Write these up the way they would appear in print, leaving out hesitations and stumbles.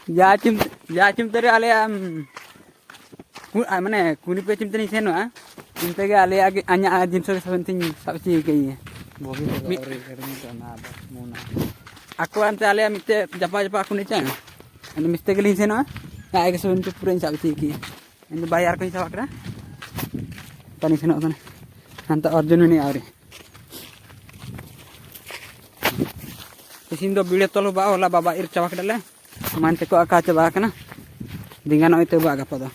या चिमते आले माने कुनी पे चिमते नहीं सेनो चिमते के आले आगे अन्य जिनसो के सबंतिंग सब चीज के ये बोगी तो ना मुना aku ante ale mite japa aku ni cang ande miste ke lin seno ya ke sebelum pura सब चीज की ande bayar ko isa wakra tani seno kan anta Arjun ni awre isin do bile tolo ba ola baba ir cawak dale mante ko aka coba kana dengan itu ba apa do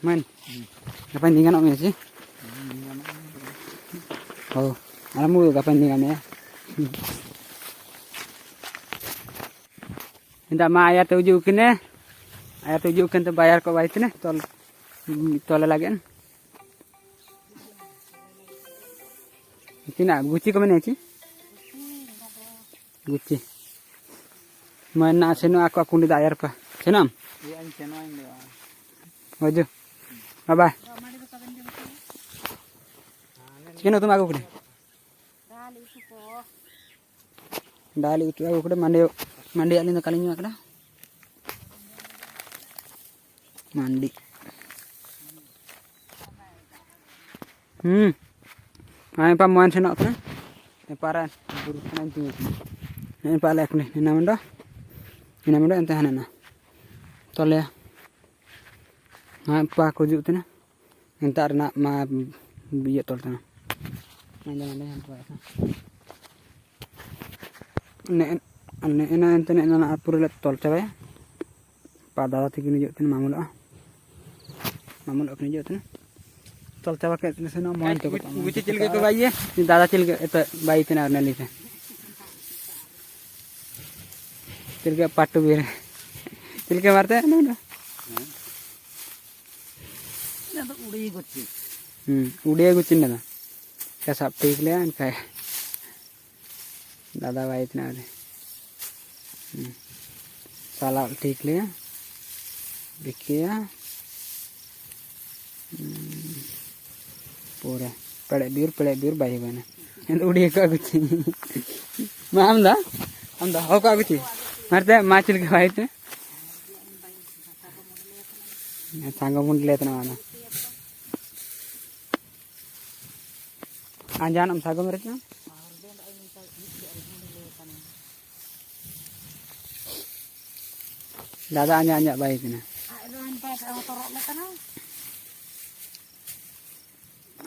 man kapan dengan om sih oh alamu kapan dengan ya inda ma ayat tujuh kan to bayar ko baik ne tol lagi kan tina guci ko mene sih guci mana seno aku ni dayar pa senam iya ni seno ini wajah bye bye sino tuh aku kude dali itu aku kude mandi alin kalinya kada mandi ay pa moan seno kada paran buru nanti ini pala aku nih ini namanya ente hanana tolnya apa aku juga tuh entar nak ma biaya tol tuh mana yang tuh ini ente nih nana apur lihat tol coba ya pada waktu ini juga tuh mamul aku nih juga tuh tol coba kayak tuh sana mau itu guci cilga ke bayi ya dada cilga itu bayi tuh narna lisa cilga patu bir cilga marte na तो उड़ी Gucci Odia Gucci ना क्या सब ठीक ले आन क्या दादा भाई इतना रे साला ठीक ले बिकिया पूरा पड़े बीर भाई बने ये उड़िया का गुच्ची मैं हम दा हो का गुच्ची मरते माचिल के भाई थे सांगो मुंड लेते ना वाला anjan am sagam mereka dada anya baik ini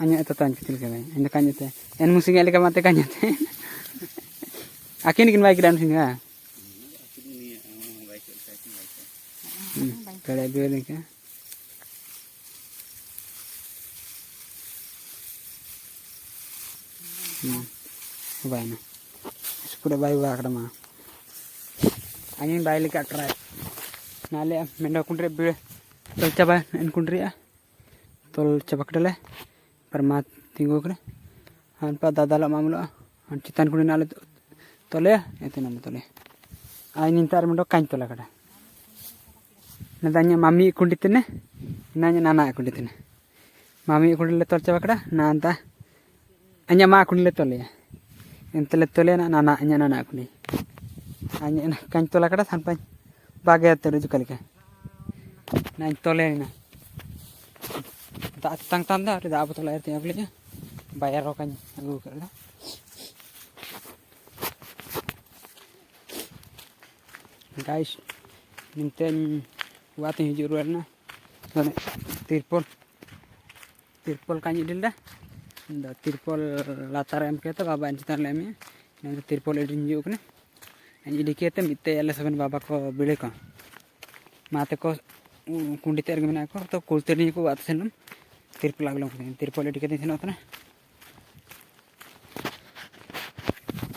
anya itu tan kecil kan ini kan itu en musik yang leka mate kan itu akin kin baik dan sini ya kalau dia ni kan baik na sudah baik aక్కడ మా angin baik lika try nale menda kundre be tol coba en kundre ya tol coba kedale permat tinggu kre han pa dadala mamulo han citan kundre nale tole itu nama tole angin tar mendo kain tola kada nadanya mami kunditene nanya nana kunditene mami kundile tol coba kada nanta anya ma kundile tole ya entele tole na nana anya nana kundi anya kain tola kada sampai bagai terus kali kan nah tole na tak tanda ada apa tola air tiap kali bayar rokan aku kerja guys ninten waktu hijau ruarna mana tirpol kanyi dilda nda tirpol latar em kete baba encitan lemnya nda tirpol edin juk ne anji dikete mitte alle saben baba ko bile ko mate ko kundi ter gimana ko to kulte ni ko at senum tirpol aglo tirpol edikete senot na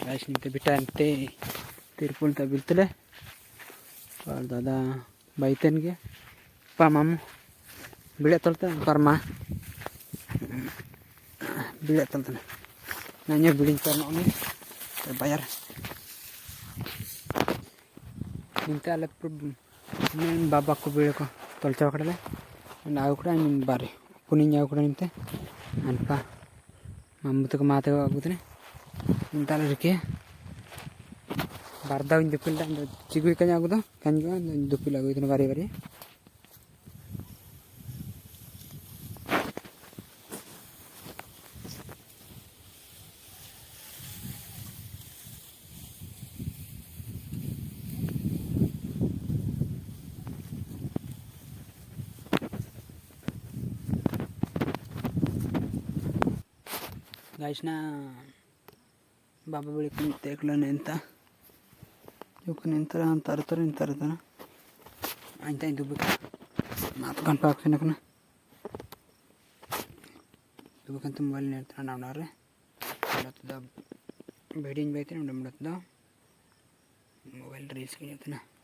guys ninte bitante tirpol ta biltele और दादा बाइतन के पा मामू बिड़े तलते परमा बिड़े तलते नanya बिड़िंग करना उन्हें bayar minta ale men baba ko biड़े को तलचा कड़ले ना उकड़ा इन बारे पुनिया उकड़ा निते अनपा मामू तक माते को आगुतने minta ale रखे bardaw in dupil dan cigui kanya aku tuh kan juga dupil aku itu bari bari guys na babalik yung tekla na enta yung kanintara ang tara na antayin dubik matukan pa ako na dubikan to mobile na ito na naunari mulat daw bedding baitin mulat daw mobile reels kanya ito na